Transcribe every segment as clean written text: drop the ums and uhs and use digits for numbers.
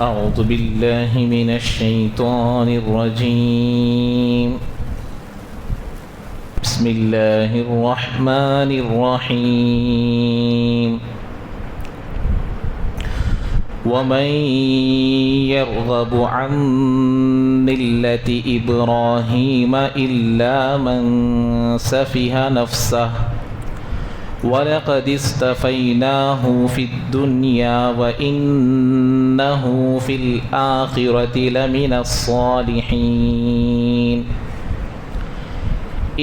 أعوذ بالله من الشيطان الرجيم بسم الله الرحمن الرحيم ومن يرغب عن ملة إبراهيم إلا من سفه نفسه وَلَقَدِ اصْطَفَيْنَاهُ فِي الدُّنْيَا وَإِنَّهُ فِي الْآخِرَةِ لَمِنَ الصَّالِحِينَ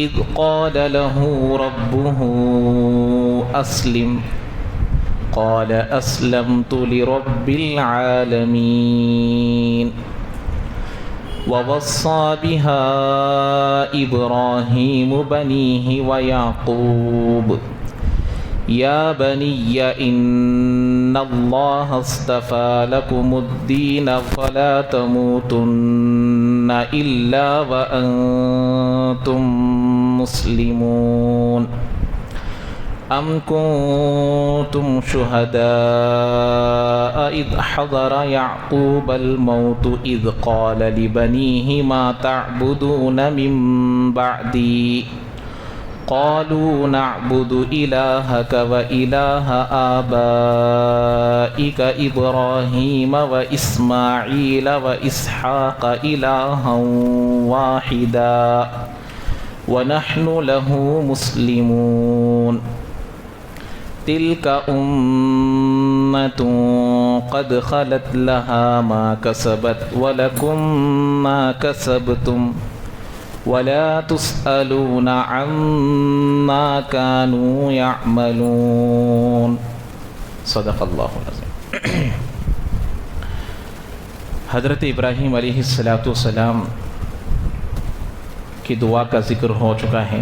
إِذْ قَالَ لَهُ رَبُّهُ أَسْلِمْ قَالَ أَسْلَمْتُ لِرَبِّ الْعَالَمِينَ وَوَصَّى بِهَا إِبْرَاهِيمُ بَنِيهِ وَيَعْقُوبُ يا بني إن الله اصطفى لكم الدين فلا تموتن إلا وأنتم مسلمون أم كنتم شهداء إذ حضر يعقوب الموت إذ قال لبنيه ما تعبدون من بعدي قالوا نعبد إلهك وإله آبائك إبراهيم وإسماعيل وإسحاق إلها واحدا ونحن له مسلمون تلك أمة قد خلت لها ما كسبت ولكم ما كسبتم ولا تسألون عما كانوا يعملون صدق اللہ العظیم۔ حضرت ابراہیم علیہ السلام کی دعا کا ذکر ہو چکا ہے۔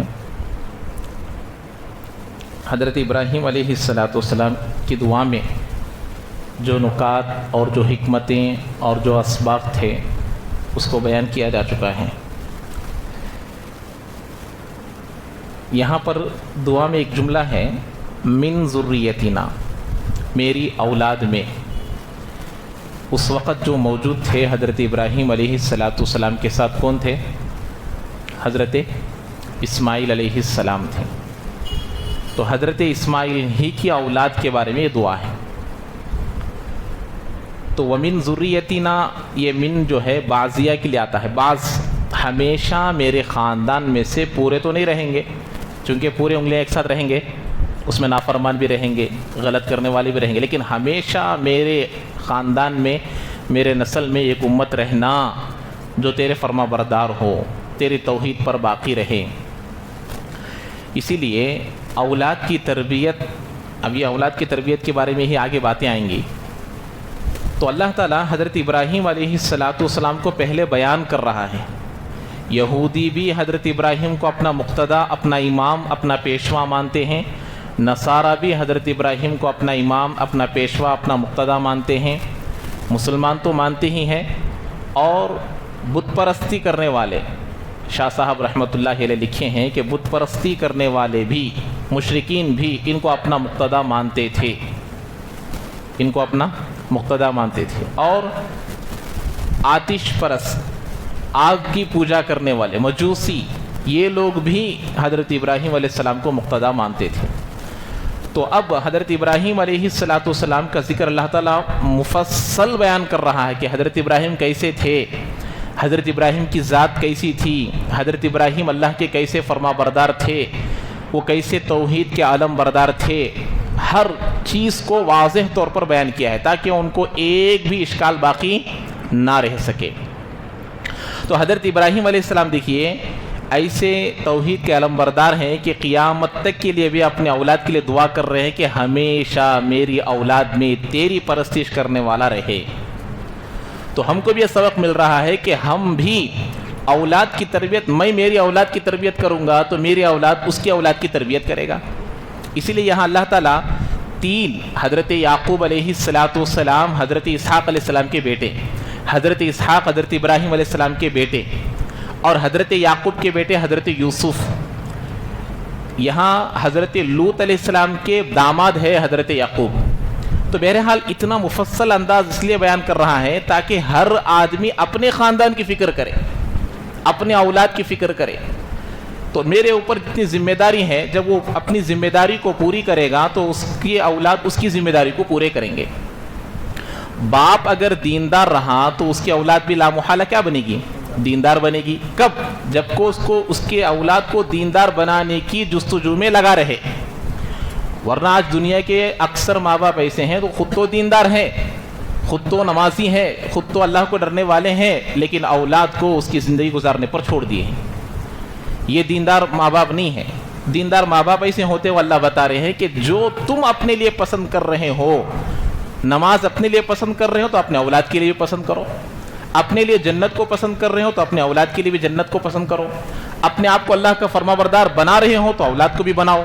حضرت ابراہیم علیہ السلام کی دعا میں جو نکات اور جو حکمتیں اور جو اسباق تھے اس کو بیان کیا جا چکا ہے۔ یہاں پر دعا میں ایک جملہ ہے من ذریتنا، میری اولاد میں۔ اس وقت جو موجود تھے حضرت ابراہیم علیہ السلام کے ساتھ کون تھے؟ حضرت اسماعیل علیہ السلام تھے۔ تو حضرت اسماعیل ہی کی اولاد کے بارے میں یہ دعا ہے۔ تو ومن ذریتنا، یہ من جو ہے بعضیہ کے لیے آتا ہے۔ بعض ہمیشہ میرے خاندان میں سے پورے تو نہیں رہیں گے، چونکہ پورے انگلیاں ایک ساتھ رہیں گے، اس میں نافرمان بھی رہیں گے، غلط کرنے والے بھی رہیں گے، لیکن ہمیشہ میرے خاندان میں، میرے نسل میں ایک امت رہنا جو تیرے فرما بردار ہو، تیری توحید پر باقی رہے۔ اسی لیے اولاد کی تربیت، اب یہ اولاد کی تربیت کے بارے میں ہی آگے باتیں آئیں گی۔ تو اللہ تعالیٰ حضرت ابراہیم علیہ السلام کو پہلے بیان کر رہا ہے۔ یہودی بھی حضرت ابراہیم کو اپنا مقتدا، اپنا امام، اپنا پیشوا مانتے ہیں۔ نصارہ بھی حضرت ابراہیم کو اپنا امام، اپنا پیشوا، اپنا مقتدا مانتے ہیں۔ مسلمان تو مانتے ہی ہیں، اور بت پرستی کرنے والے، شاہ صاحب رحمۃ اللہ علیہ لکھے ہیں کہ بت پرستی کرنے والے بھی، مشرکین بھی ان کو اپنا مقتدا مانتے تھے، ان کو اپنا مقتدا مانتے تھے۔ اور آتش پرست، آگ کی پوجا کرنے والے مجوسی، یہ لوگ بھی حضرت ابراہیم علیہ السلام کو مقتدا مانتے تھے۔ تو اب حضرت ابراہیم علیہ السلام کا ذکر اللہ تعالیٰ مفصل بیان کر رہا ہے کہ حضرت ابراہیم کیسے تھے، حضرت ابراہیم کی ذات کیسی تھی، حضرت ابراہیم اللہ کے کیسے فرما بردار تھے، وہ کیسے توحید کے عالم بردار تھے۔ ہر چیز کو واضح طور پر بیان کیا ہے تاکہ ان کو ایک بھی اشکال باقی نہ رہ سکے۔ تو حضرت ابراہیم علیہ السلام دیکھیے ایسے توحید کے علم بردار ہیں کہ قیامت تک کے لیے بھی اپنے اولاد کے لیے دعا کر رہے ہیں کہ ہمیشہ میری اولاد میں تیری پرستش کرنے والا رہے۔ تو ہم کو بھی یہ سبق مل رہا ہے کہ ہم بھی اولاد کی تربیت، میں میری اولاد کی تربیت کروں گا تو میری اولاد اس کی اولاد کی تربیت کرے گا۔ اسی لیے یہاں اللہ تعالیٰ تین، حضرت یعقوب علیہ السلام، حضرت اسحاق علیہ السلام کے بیٹے، حضرت اسحاق حضرت ابراہیم علیہ السلام کے بیٹے، اور حضرت یعقوب کے بیٹے حضرت یوسف، یہاں حضرت لوط علیہ السلام کے داماد ہے حضرت یعقوب۔ تو تو بہرحال اتنا مفصل انداز اس لیے بیان کر رہا ہے تاکہ ہر آدمی اپنے خاندان کی فکر کرے، اپنے اولاد کی فکر کرے. تو میرے اوپر اتنی ذمہ داری ہے، جب وہ اپنی ذمہ داری کو پوری کرے گا تو اس کی اولاد اس کی ذمہ داری کو پورے کریں گے. باپ اگر دیندار رہا تو اس کی اولاد بھی لامحالہ کیا بنے گی؟ دیندار بنے گی. کب؟ جب کو اس کے اولاد کو دیندار بنانے کی جستجو میں لگا رہے. ورنہ آج دنیا کے اکثر ماں باپ ایسے ہیں تو خود تو دیندار ہیں، خود تو نمازی ہیں، خود تو اللہ کو ڈرنے والے ہیں، لیکن اولاد کو اس کی زندگی گزارنے پر چھوڑ دیے ہیں. یہ دیندار ماں باپ نہیں ہے. دیندار ماں باپ ایسے ہوتے وہ اللہ بتا رہے ہیں کہ جو تم اپنے لیے پسند کر رہے ہو، نماز اپنے لیے پسند کر رہے ہو تو اپنے اولاد کے لیے بھی پسند کرو. اپنے لیے جنت کو پسند کر رہے ہو تو اپنے اولاد کے لیے بھی جنت کو پسند کرو. اپنے آپ کو اللہ کا فرما بردار بنا رہے ہو تو اولاد کو بھی بناؤ.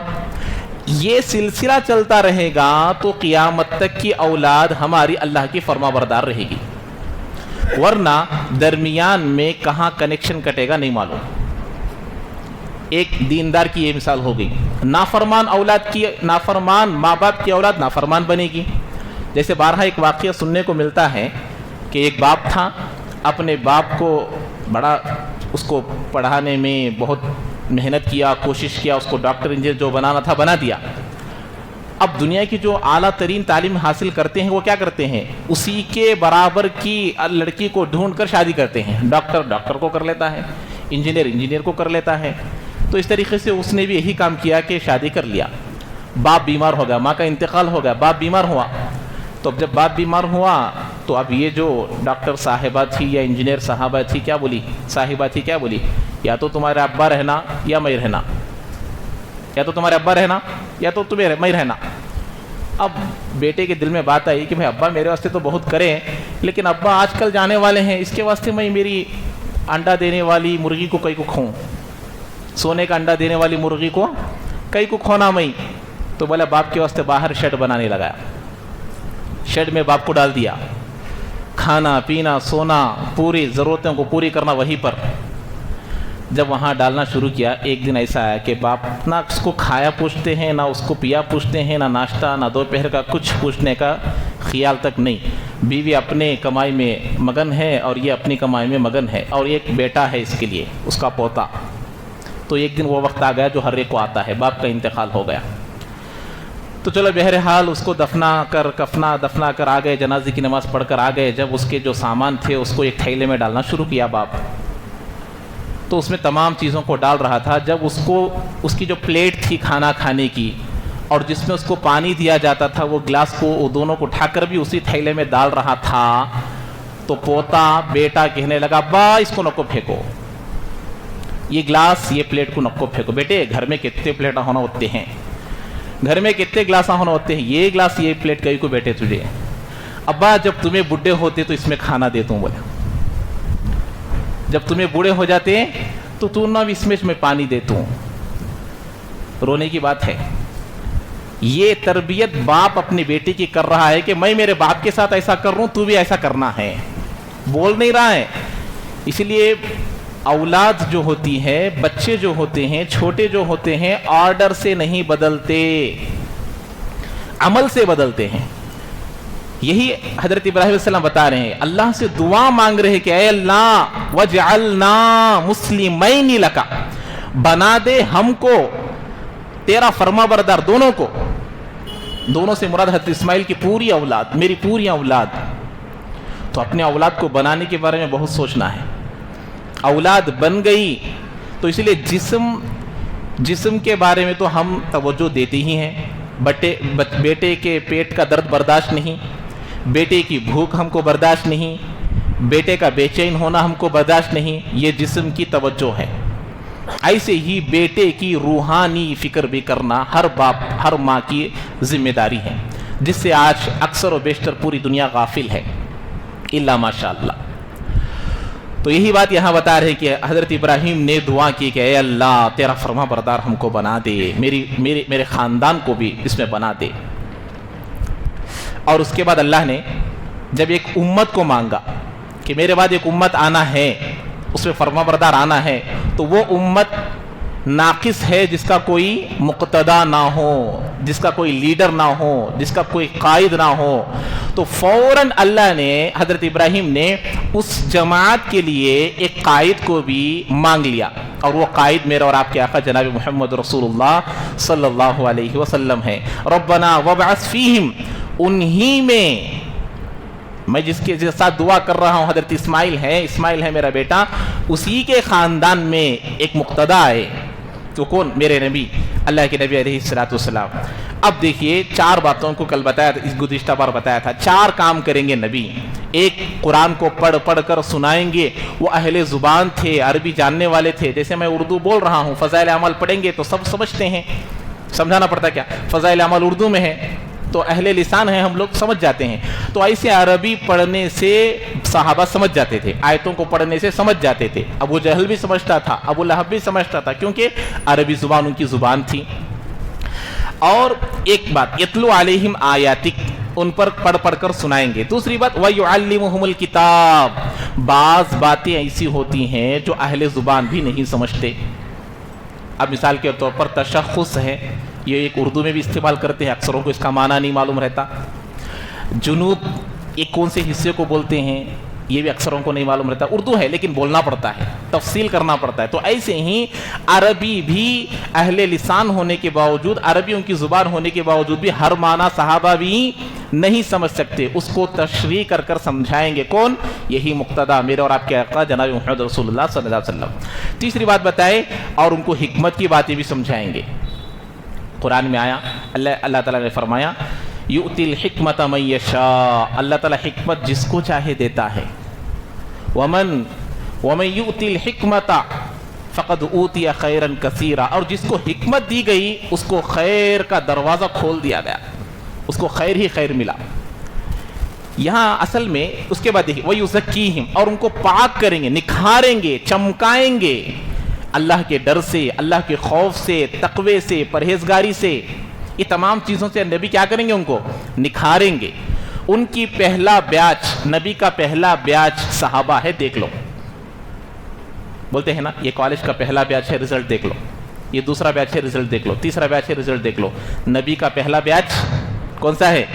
یہ سلسلہ چلتا رہے گا تو قیامت تک کی اولاد ہماری اللہ کی فرما بردار رہے گی. ورنہ درمیان میں کہاں کنیکشن کٹے گا نہیں معلوم. ایک دیندار کی یہ مثال ہو گئی. نافرمان ماں باپ کی اولاد نافرمان بنے گی. جیسے بارہا ایک واقعہ سننے کو ملتا ہے کہ ایک باپ تھا، اپنے باپ کو بڑا اس کو پڑھانے میں بہت محنت کیا، کوشش کیا، اس کو ڈاکٹر انجینئر جو بنانا تھا بنا دیا. اب دنیا کی جو اعلیٰ ترین تعلیم حاصل کرتے ہیں وہ کیا کرتے ہیں؟ اسی کے برابر کی لڑکی کو ڈھونڈ کر شادی کرتے ہیں. ڈاکٹر کو کر لیتا ہے، انجینئر کو کر لیتا ہے. تو اس طریقے سے اس نے بھی یہی کام کیا کہ شادی کر لیا. باپ بیمار ہو گیا، ماں کا انتقال ہو گیا، باپ بیمار ہوا. تو اب جب باپ بیمار ہوا تو اب یہ جو ڈاکٹر صاحبہ تھی یا انجینئر صاحبہ تھی کیا بولی؟ یا تو تمہارے ابا رہنا یا میں رہنا، یا تو تمہارے ابا رہنا یا تو میں رہنا. اب بیٹے کے دل میں بات آئی کہ بھائی ابا میرے واسطے تو بہت کرے، لیکن ابا آج کل جانے والے ہیں، اس کے واسطے میں میری انڈا دینے والی مرغی کو کئی کو کھاؤں، سونے کا انڈا دینے والی مرغی کو کئی کو کھونا میں. تو بولا باپ کے واسطے باہر شیڈ بنانے لگایا. شیڈ میں باپ کو ڈال دیا، کھانا پینا سونا پوری ضرورتوں کو پوری کرنا وہیں پر. جب وہاں ڈالنا شروع کیا، ایک دن ایسا آیا کہ باپ نہ اس کو کھایا پوچھتے ہیں، نہ اس کو پیا پوچھتے ہیں، نہ ناشتہ نہ دوپہر کا کچھ پوچھنے کا خیال تک نہیں. بیوی اپنے کمائی میں مگن ہے اور یہ اپنی کمائی میں مگن ہے، اور ایک بیٹا ہے اس کے لیے، اس کا پوتا. تو ایک دن وہ وقت آ گیا جو ہر ایک کو آتا ہے، باپ کا انتقال ہو گیا. تو چلو بہرحال اس کو دفنا کر آ گئے، جنازے کی نماز پڑھ کر آ گئے. جب اس کے جو سامان تھے اس کو ایک تھیلے میں ڈالنا شروع کیا باپ، تو اس میں تمام چیزوں کو ڈال رہا تھا. جب اس کی جو پلیٹ تھی کھانا کھانے کی اور جس میں اس کو پانی دیا جاتا تھا، وہ گلاس کو وہ دونوں کو اٹھا کر بھی اسی تھیلے میں ڈال رہا تھا، تو بیٹا کہنے لگا ابا اس کو نکو پھینکو، یہ گلاس یہ پلیٹ کو نکو پھینکو. بیٹے گھر میں کتنے پلیٹاں ہونا ہوتے ہیں، گھر میں کتنے گلاساں ہونا ہوتے ہیں، یہ گلاس یہ پلیٹ کئی کو بیٹے تجھے. ابا جب تمہیں بڈھے ہوتے تو اس میں کھانا دیتا ہوں، بولا جب تمہیں بوڑھے ہو جاتے ہیں تو تو نہ بھی اس میں پانی دیتا ہوں. رونے کی بات ہے. یہ تربیت باپ اپنی بیٹی کی کر رہا ہے کہ میں میرے باپ کے ساتھ ایسا کر رہا ہوں، تو بھی ایسا کرنا ہے. بول نہیں رہا ہے. اسی لیے اولاد جو ہوتی ہے، بچے جو ہوتے ہیں، چھوٹے جو ہوتے ہیں، آرڈر سے نہیں بدلتے، عمل سے بدلتے ہیں. یہی حضرت ابراہیم علیہ السلام بتا رہے ہیں، اللہ سے دعا مانگ رہے کہ اے اللہ وجعلنا مسلمین لک، بنا دے ہم کو تیرا فرما بردار. دونوں سے مراد حضرت اسماعیل کی پوری اولاد، میری پوری اولاد. تو اپنے اولاد کو بنانے کے بارے میں بہت سوچنا ہے. اولاد بن گئی تو اس لیے جسم کے بارے میں تو ہم توجہ دیتے ہی ہیں. بیٹے کے پیٹ کا درد برداشت نہیں، بیٹے کی بھوک ہم کو برداشت نہیں، بیٹے کا بے چین ہونا ہم کو برداشت نہیں. یہ جسم کی توجہ ہے. ایسے ہی بیٹے کی روحانی فکر بھی کرنا ہر باپ ہر ماں کی ذمہ داری ہے، جس سے آج اکثر و بیشتر پوری دنیا غافل ہے الا ماشاء اللہ. تو یہی بات یہاں بتا رہے کہ حضرت ابراہیم نے دعا کی کہ اے اللہ تیرا فرما بردار ہم کو بنا دے، میرے خاندان کو بھی اس میں بنا دے. اور اس کے بعد اللہ نے جب ایک امت کو مانگا کہ میرے بعد ایک امت آنا ہے، اس میں فرما بردار آنا ہے، تو وہ امت ناقص ہے جس کا کوئی مقتدا نہ ہو، جس کا کوئی لیڈر نہ ہو، جس کا کوئی قائد نہ ہو، تو فوراً اللہ نے، حضرت ابراہیم نے اس جماعت کے لیے ایک قائد کو بھی مانگ لیا، اور وہ قائد میرا اور آپ کے آقا جناب محمد رسول اللہ صلی اللہ علیہ وسلم ہے۔ ربنا وابعث فیہم، انہی میں جس کے ساتھ دعا کر رہا ہوں حضرت اسماعیل ہے میرا بیٹا، اسی کے خاندان میں ایک مقتدا ہے، تو کون؟ میرے نبی، اللہ کے نبی علیہ الصلوۃ والسلام۔ اب دیکھیے 4 باتوں کو کل بتایا تھا، اس گزشتہ بار بتایا تھا، 4 کام کریں گے نبی۔ ایک، قرآن کو پڑھ کر سنائیں گے، وہ اہل زبان تھے، عربی جاننے والے تھے، جیسے میں اردو بول رہا ہوں، فضائل اعمال پڑھیں گے تو سب سمجھتے ہیں، سمجھانا پڑتا کیا، فضائل اعمال اردو میں ہے تو اہل لسان ہیں، ہم لوگ سمجھ جاتے ہیں، تو ایسے عربی پڑھنے سے صحابہ سمجھ جاتے تھے، آیتوں کو پڑھنے سے سمجھ جاتے تھے، ابو جہل بھی سمجھتا تھا، ابو لہب بھی سمجھتا تھا، کیونکہ عربی زبان ان کی زبان تھی۔ اور ایک بات، یتلو علیہم آیاتک، ان پر پڑھ کر سنائیں گے۔ دوسری بات، وَيُعَلِّمُهُمُ الْكِتَابَ، بعض باتیں ایسی ہوتی ہیں جو اہل زبان بھی نہیں سمجھتے۔ اب مثال کے طور پر تشخص ہے، یہ ایک اردو میں بھی استعمال کرتے ہیں، اکثروں کو اس کا معنی نہیں معلوم رہتا۔ جنوب، ایک کون سے حصے کو بولتے ہیں، یہ بھی اکثروں کو نہیں معلوم رہتا، اردو ہے لیکن بولنا پڑتا ہے، تفصیل کرنا پڑتا ہے۔ تو ایسے ہی عربی بھی اہل لسان ہونے کے باوجود، عربی ان کی زبان ہونے کے باوجود بھی ہر معنی صحابہ بھی نہیں سمجھ سکتے، اس کو تشریح کر سمجھائیں گے کون؟ یہی مقتدا، میرے اور آپ کے آقا جناب محمد رسول اللہ صلی اللہ علیہ وسلم۔ تیسری بات بتائے، اور ان کو حکمت کی باتیں بھی سمجھائیں گے۔ قرآن میں آیا، اللہ تعالیٰ نے فرمایا، یؤتی الحکمت من یشاء، اللہ تعالیٰ حکمت جس کو چاہے دیتا ہے۔ ومن یؤتی الحکمت فقد اوتی خیرا کثیرا، اور جس کو حکمت دی گئی اس کو خیر کا دروازہ کھول دیا گیا، اس کو خیر ہی خیر ملا۔ یہاں اصل میں اس کے بعد دیکھیں، وَيُزَكِّيهِمْ، اور ان کو پاک کریں گے، نکھاریں گے، چمکائیں گے، اللہ کے ڈر سے، اللہ کے خوف سے، تقوی سے، پرہیزگاری سے، یہ تمام چیزوں سے نبی کیا کریں گے؟ ان کو نکھاریں گے۔ ان کی پہلا بیاچ، نبی کا پہلا بیاچ صحابہ ہے، دیکھ لو، بولتے ہیں نا یہ کالج کا پہلا بیاچ ہے، رزلٹ دیکھ لو، یہ دوسرا بیاچ ہے، رزلٹ دیکھ لو، تیسرا بیاچ ہے، رزلٹ دیکھ لو۔ نبی کا پہلا بیاچ کون سا ہے؟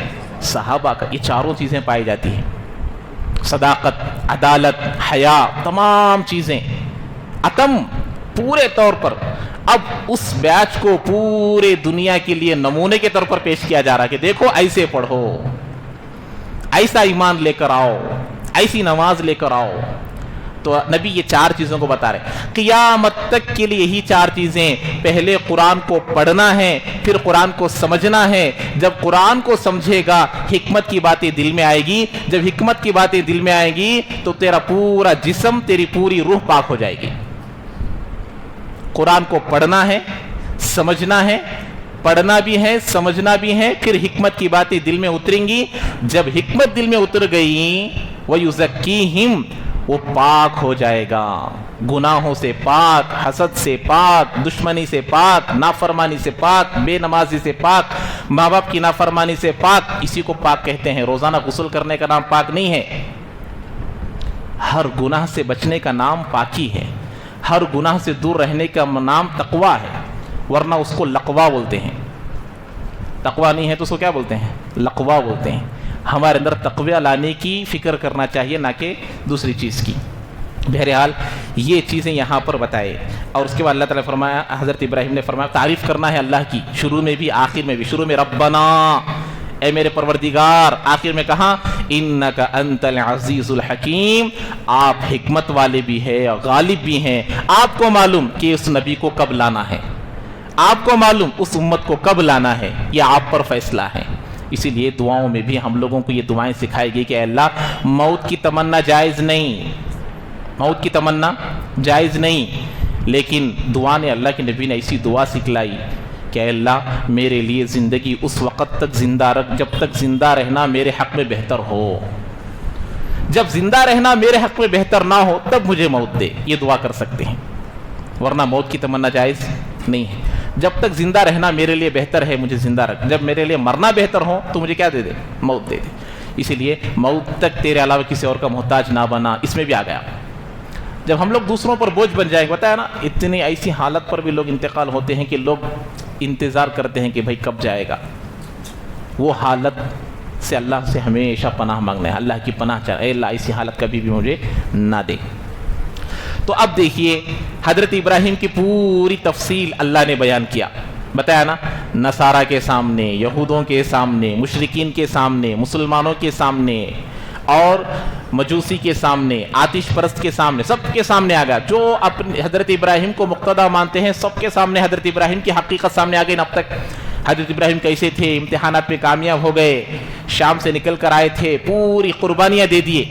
صحابہ کا۔ یہ چاروں چیزیں پائی جاتی ہیں، صداقت، عدالت، حیا، تمام چیزیں اتم پورے طور پر۔ اب اس بیچ کو پورے دنیا کے لیے نمونے کے طور پر پیش کیا جا رہا ہے کہ دیکھو ایسے پڑھو، ایسا ایمان لے کر آؤ، ایسی نماز لے کر آؤ۔ تو نبی یہ 4 چیزوں کو بتا رہے ہیں، قیامت تک کے لیے یہی 4 چیزیں، پہلے قرآن کو پڑھنا ہے، پھر قرآن کو سمجھنا ہے، جب قرآن کو سمجھے گا حکمت کی باتیں دل میں آئے گی، جب حکمت کی باتیں دل میں آئے گی تو تیرا پورا جسم، تیری پوری روح پاک ہو جائے گی۔ قرآن کو پڑھنا ہے، سمجھنا ہے، پڑھنا بھی ہے، سمجھنا بھی ہے، پھر حکمت کی باتیں دل میں اتریں گی، جب حکمت دل میں اتر گئی، وَيُزَكِّيهِمْ، وہ پاک ہو جائے گا، گناہوں سے پاک، حسد سے پاک، دشمنی سے پاک، نافرمانی سے پاک، بے نمازی سے پاک، ماں باپ کی نافرمانی سے پاک۔ اسی کو پاک کہتے ہیں۔ روزانہ غسل کرنے کا نام پاک نہیں ہے، ہر گناہ سے بچنے کا نام پاکی ہے، ہر گناہ سے دور رہنے کا نام تقوی ہے، ورنہ اس کو لقوہ بولتے ہیں۔ تقوی نہیں ہے تو اس کو کیا بولتے ہیں؟ لقوہ بولتے ہیں۔ ہمارے اندر تقوی لانے کی فکر کرنا چاہیے، نہ کہ دوسری چیز کی۔ بہرحال یہ چیزیں یہاں پر بتائے، اور اس کے بعد اللہ تعالیٰ نے فرمایا، حضرت ابراہیم نے فرمایا تعریف کرنا ہے اللہ کی، شروع میں بھی آخر میں بھی۔ شروع میں ربنا، اے میرے پروردگار، آخر میں کہا انک انت العزیز الحکیم، آپ حکمت والے بھی ہیں اور غالب بھی ہیں۔ آپ کو معلوم کہ اس نبی کو کب لانا ہے، آپ کو معلوم اس امت کو کب لانا ہے، یہ آپ پر فیصلہ ہے۔ اسی لیے دعاؤں میں بھی ہم لوگوں کو یہ دعائیں سکھائی گئی کہ اے اللہ، موت کی تمنا جائز نہیں، موت کی تمنا جائز نہیں، لیکن دعا نے، اللہ کے نبی نے ایسی دعا سکھلائی کہ اے اللہ میرے لیے زندگی اس وقت تک زندہ رکھ جب تک زندہ رہنا میرے حق میں بہتر ہو، جب زندہ رہنا میرے حق میں بہتر نہ ہو تب مجھے موت دے، یہ دعا کر سکتے ہیں، ورنہ موت کی تمنا جائز نہیں ہے۔ جب تک زندہ رہنا میرے لیے بہتر ہے مجھے زندہ رکھ، جب میرے لیے مرنا بہتر ہو تو مجھے کیا دے دے؟ موت دے دے۔ اسی لیے موت تک تیرے علاوہ کسی اور کا محتاج نہ بنا، اس میں بھی آ گیا۔ جب ہم لوگ دوسروں پر بوجھ بن جائیں گے، بتایا نا اتنی ایسی حالت پر بھی لوگ انتقال ہوتے ہیں کہ لوگ انتظار کرتے ہیں کہ بھائی کب جائے گا. وہ حالت سے اللہ سے ہمیشہ پناہ مانگنا ہے، اللہ کی پناہ چاہے، اے اللہ ایسی حالت کبھی بھی مجھے نہ دے. تو اب دیکھیے حضرت ابراہیم کی پوری تفصیل اللہ نے بیان کیا. بتایا نا نصارہ کے سامنے، یہودوں کے سامنے، مشرکین کے سامنے، مسلمانوں کے سامنے اور مجوسی کے سامنے، آتش پرست کے سامنے، سب کے سامنے آ گیا. جو اپنے حضرت ابراہیم کو مقتدی مانتے ہیں سب کے سامنے حضرت ابراہیم کی حقیقت سامنے آ گئی. اب تک حضرت ابراہیم کیسے تھے، امتحانات میں کامیاب ہو گئے، شام سے نکل کر آئے تھے، پوری قربانیاں دے دیے.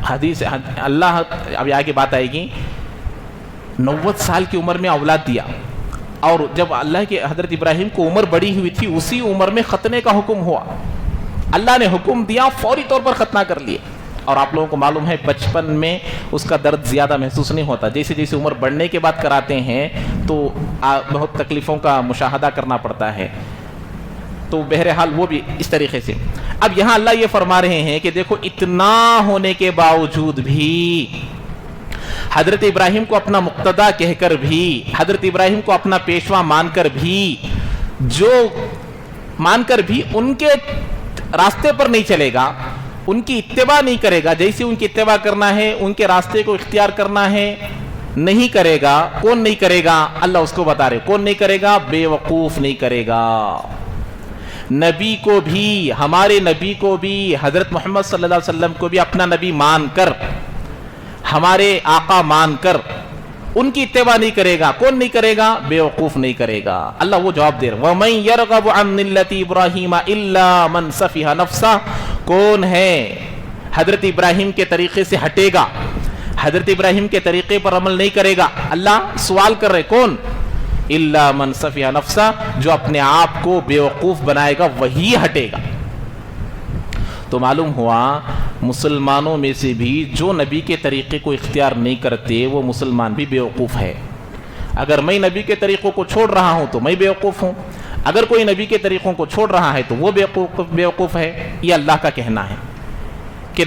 حدیث اللہ اب آگے بات آئے گی، 90 سال کی عمر میں اولاد دیا، اور جب اللہ کے حضرت ابراہیم کو عمر بڑی ہوئی تھی اسی عمر میں ختنے کا حکم ہوا. اللہ نے حکم دیا، فوری طور پر ختنہ کر لیے. اور آپ لوگوں کو معلوم ہے بچپن میں اس کا درد زیادہ محسوس نہیں ہوتا، جیسے جیسے عمر بڑھنے کے بعد کراتے ہیں تو بہت تکلیفوں کا مشاہدہ کرنا پڑتا ہے. تو بہرحال وہ بھی اس طریقے سے. اب یہاں اللہ یہ فرما رہے ہیں کہ دیکھو اتنا ہونے کے باوجود بھی حضرت ابراہیم کو اپنا مقتدی کہہ کر بھی، حضرت ابراہیم کو اپنا پیشوا مان کر بھی، جو مان کر بھی ان کے راستے پر نہیں چلے گا، ان کی اتباع نہیں کرے گا، جیسے ان کی اتباع کرنا ہے ان کے راستے کو اختیار کرنا ہے نہیں کرے گا. کون نہیں کرے گا؟ اللہ اس کو بتا رہے کون نہیں کرے گا، بے وقوف نہیں کرے گا. نبی کو بھی، ہمارے نبی کو بھی، حضرت محمد صلی اللہ علیہ وسلم کو بھی اپنا نبی مان کر، ہمارے آقا مان کر ان کی اتباع نہیں کرے گا. کون نہیں کرے گا؟ بے وقوف نہیں کرے گا. اللہ وہ جواب دے رہا ہے وَمَن يَرْغَبُ عَن مِلَّةِ إِبْرَاهِيمَ إِلَّا مَن سَفِهَ نَفْسَهُ. کون ہے حضرت ابراہیم کے طریقے سے ہٹے گا، حضرت ابراہیم کے طریقے پر عمل نہیں کرے گا؟ اللہ سوال کر رہے کون؟ إِلَّا مَن سَفِهَ نَفْسَهُ، جو اپنے آپ کو بے وقوف بنائے گا وہی ہٹے گا. تو معلوم ہوا مسلمانوں میں سے بھی جو نبی کے طریقے کو اختیار نہیں کرتے وہ مسلمان بھی بیوقوف ہے. اگر میں نبی کے طریقوں کو چھوڑ رہا ہوں تو میں بیوقوف ہوں، اگر کوئی نبی کے طریقوں کو چھوڑ رہا ہے تو وہ بیوقوف ہے. یہ اللہ کا کہنا ہے کہ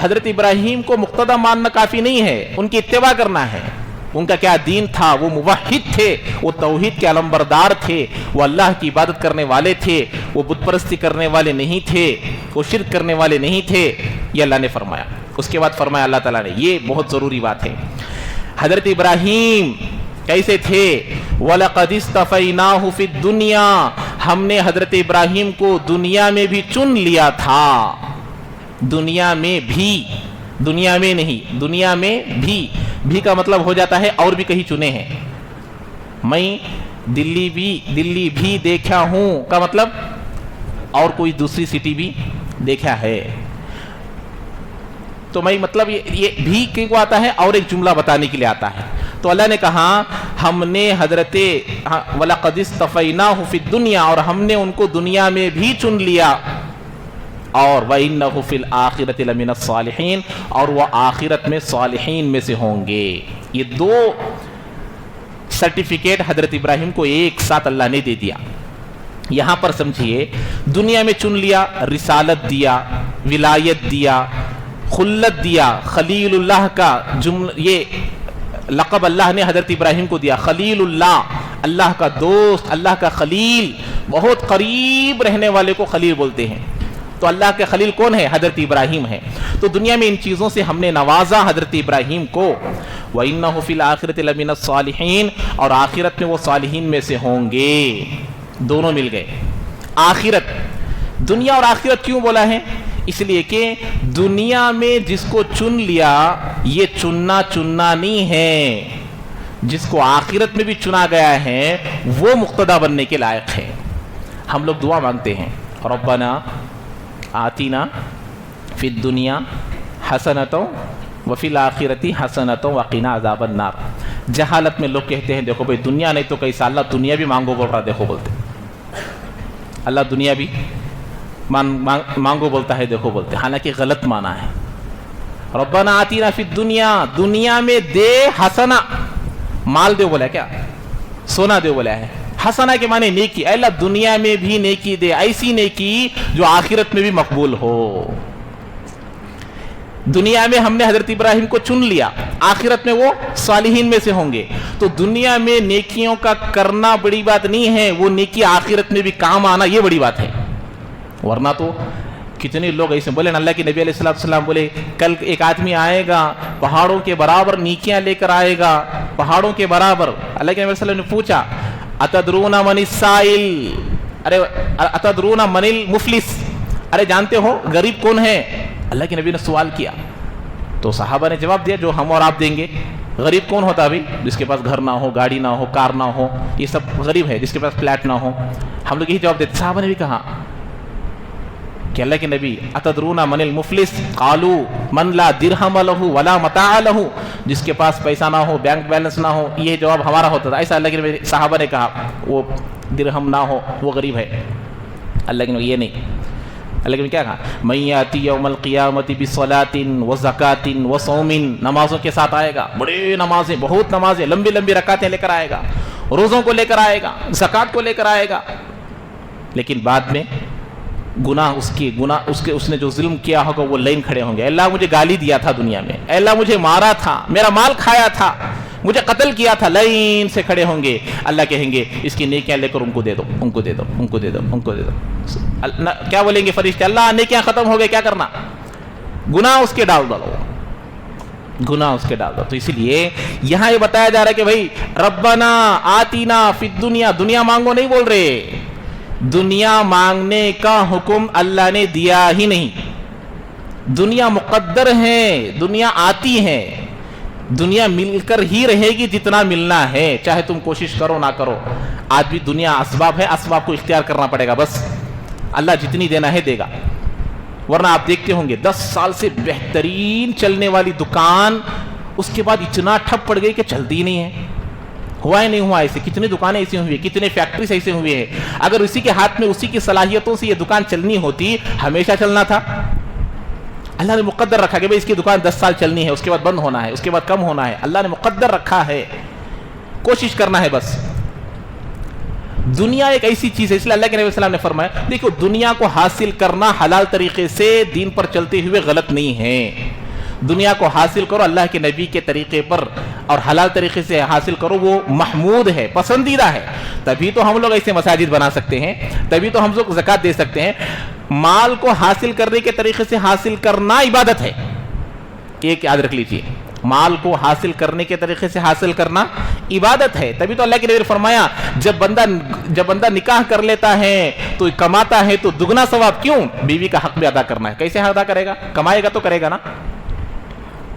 حضرت ابراہیم کو مقتدی ماننا کافی نہیں ہے، ان کی اتباع کرنا ہے. ان کا کیا دین تھا؟ وہ موحد تھے، وہ توحید کے علمبردار تھے، وہ اللہ کی عبادت کرنے والے تھے، وہ بت پرستی کرنے والے نہیں تھے، وہ شرک کرنے والے نہیں تھے. یہ اللہ نے فرمایا. اس کے بعد فرمایا اللہ تعالیٰ نے، یہ بہت ضروری بات ہے، حضرت ابراہیم کیسے تھے؟ وَلَقَدِ اسْتَفَيْنَاهُ فِي الدُّنْيَا، ہم نے حضرت ابراہیم کو دنیا میں بھی چن لیا تھا. دنیا میں بھی، دنیا میں نہیں، دنیا میں بھی کا مطلب ہو جاتا ہے اور بھی کہیں چنے ہیں. میں دلی بھی دیکھا ہوں کا مطلب اور کوئی دوسری سٹی بھی دیکھا ہے. تو میں مطلب یہ بھی کیوں آتا ہے؟ اور ایک جملہ بتانے کے لیے آتا ہے. تو اللہ نے کہا ہم نے حضرت وَلَقَدِ اسْتَفَيْنَاهُ فِي الدُّنْيَا، اور ہم نے ان کو دنیا میں بھی چن لیا. اور وَإِنَّهُ فِي الْآخِرَةِ لَمِنَ الصَّالِحِينَ، اور وہ آخرت میں صالحین میں سے ہوں گے. یہ دو سرٹیفکیٹ حضرت ابراہیم کو ایک ساتھ اللہ نے دے دیا. یہاں پر سمجھیے دنیا میں چن لیا، رسالت دیا، ولایت دیا، خلت دیا، خلیل اللہ کا یہ لقب اللہ نے حضرت ابراہیم کو دیا. خلیل اللہ، اللہ کا دوست، اللہ کا خلیل، بہت قریب رہنے والے کو خلیل بولتے ہیں. تو اللہ کے خلیل کون ہے؟ حضرت ابراہیم ہے. تو دنیا میں ان چیزوں سے ہم نے نوازا حضرت ابراہیم کو. وَإِنَّهُ فِي الْآخِرَةِ لَمِنَ الصَّالِحِينَ، اور آخرت میں وہ صالحین میں سے ہوں گے. دونوں مل گئے. آخرت، دنیا اور آخرت کیوں بولا ہے؟ اس لیے کہ دنیا میں جس کو چن لیا یہ چننا نہیں ہے، جس کو آخرت میں بھی چنا گیا ہے وہ مقتدی بننے کے لائق ہے. ہم لوگ دعا مانگتے ہیں ربنا آتینا فی الدنیا حسنۃ وفی الآخرۃ حسنۃ وقنا عذاب النار. جہالت میں لوگ کہتے ہیں دیکھو بھائی دنیا نہیں تو کیسا، اللہ دنیا بھی مانگو بول رہا. دیکھو بولتے اللہ دنیا بھی مانگو بولتا ہے، دیکھو بولتے، حالانکہ غلط مانا ہے. ربنا آتینا فی الدنیا، دنیا میں دے حسنہ، مال دے بولا کیا؟ سونا دے بولا ہے. حسنہ کے معنی نیکی، اے اللہ دنیا میں بھی نیکی دے، ایسی نیکی جو آخرت میں بھی مقبول ہو. دنیا میں ہم نے حضرت ابراہیم کو چن لیا، آخرت میں وہ صالحین میں سے ہوں گے. تو دنیا میں نیکیوں کا کرنا بڑی بات نہیں ہے، وہ نیکی آخرت میں بھی کام آنا یہ بڑی بات ہے. ورنہ تو کتنے لوگ ایسے بولے نا، اللہ کے نبی علیہ السلام بولے کل ایک آدمی آئے گا پہاڑوں کے برابر نیکیاں لے کر آئے گا، پہاڑوں کے برابر. اللہ کے نبی علیہ السلام نے پوچھا اتدرون من السائل، ارے اتدرون من المفلس، ارے جانتے ہو غریب کون ہے؟ اللہ کے نبی نے سوال کیا تو صحابہ نے جواب دیا جو ہم اور آپ دیں گے. غریب کون ہوتا ابھی؟ جس کے پاس گھر نہ ہو، گاڑی نہ ہو، کار نہ ہو، یہ سب غریب ہے. جس کے پاس فلیٹ نہ ہو. ہم لوگ یہی جواب دیتے. صحابہ نے بھی کہا کہ اللہ کے نبی اتدرون من المفلس قالوا من لا درہم لہ ولا متاع لہ، جس کے پاس پیسہ نہ ہو، بینک بیلنس نہ ہو. یہ جواب ہمارا ہوتا تھا. ایسا اللہ کے نبی صحابہ نے کہا وہ درہم نہ ہو وہ غریب ہے. اللہ کے نبی یہ نہیں. اللہ کے نبی کیا کہا؟ من یاتی یوم القیامت بصلاۃ وزکاۃ وصوم، نمازوں کے ساتھ آئے گا، بڑے نمازیں، بہت نمازیں، لمبی لمبی رکعتیں لے کر آئے گا، روزوں کو لے کر آئے گا، زکوٰۃ کو لے کر آئے گا، لیکن بعد میں اس نے جو ظلم کیا ہوگا وہ لائن کھڑے ہوں گے. اللہ مجھے گالی دیا تھا دنیا میں، اللہ مجھے مارا تھا، میرا مال کھایا تھا، مجھے قتل کیا تھا. لائن سے کھڑے ہوں گے. اللہ کہیں گے اس کی نیکیاں لے کر ان کو دے دو، ان کو دے دو، ان کو دے دو، ان کو دے دو. کیا بولیں گے فرشتے؟ اللہ نیکیاں ختم ہو گئے، کیا کرنا؟ گناہ اس کے ڈال دو، گناہ اس کے ڈال دو. تو اسی لیے یہاں یہ بتایا جا رہا ہے کہ بھائی ربنا آتینا فی الدنیا، دنیا مانگو نہیں بول رہے. دنیا مانگنے کا حکم اللہ نے دیا ہی نہیں. دنیا مقدر ہے، دنیا آتی ہے، دنیا مل کر ہی رہے گی جتنا ملنا ہے، چاہے تم کوشش کرو نہ کرو. آج بھی دنیا اسباب ہے، اسباب کو اختیار کرنا پڑے گا. بس اللہ جتنی دینا ہے دے گا. ورنہ آپ دیکھتے ہوں گے 10 سال سے بہترین چلنے والی دکان اس کے بعد اتنا ٹھپ پڑ گئی کہ چلتی نہیں ہے. ہوا ہی نہیں ہوا ایسے. کتنی دکانیں ایسی ہوئی ہیں، کتنے فیکٹریز ایسے ہوئے ہیں. اگر اسی کے ہاتھ میں اسی کی صلاحیتوں سے یہ دکان چلنی ہوتی ہمیشہ چلنا تھا. اللہ نے مقدر رکھا کہ بھئی اس کی دکان 10 سال چلنی ہے، اس کے بعد بند ہونا ہے، اس کے بعد کم ہونا ہے. اللہ نے مقدر رکھا ہے، کوشش کرنا ہے بس. دنیا ایک ایسی چیز ہے، اس لیے اللہ کے نبی صلی اللہ علیہ وسلم نے فرمایا دیکھو دنیا کو حاصل کرنا حلال طریقے سے دین پر چلتے ہوئے غلط نہیں ہے. دنیا کو حاصل کرو اللہ کے نبی کے طریقے پر اور حلال طریقے سے حاصل کرو، وہ محمود ہے، پسندیدہ ہے. تبھی تو ہم لوگ ایسے مساجد بنا سکتے ہیں، تبھی تو ہم لوگ زکوٰۃ دے سکتے ہیں. مال کو حاصل کرنے کے طریقے سے حاصل کرنا عبادت ہے. ایک یاد رکھ لیجیے، مال کو حاصل کرنے کے طریقے سے حاصل کرنا عبادت ہے. تبھی تو اللہ کے نبی نے فرمایا جب بندہ نکاح کر لیتا ہے تو کماتا ہے تو دگنا ثواب. کیوں؟ بیوی کا حق بھی ادا کرنا ہے. کیسے ادا کرے گا؟ کمائے گا تو کرے گا نا،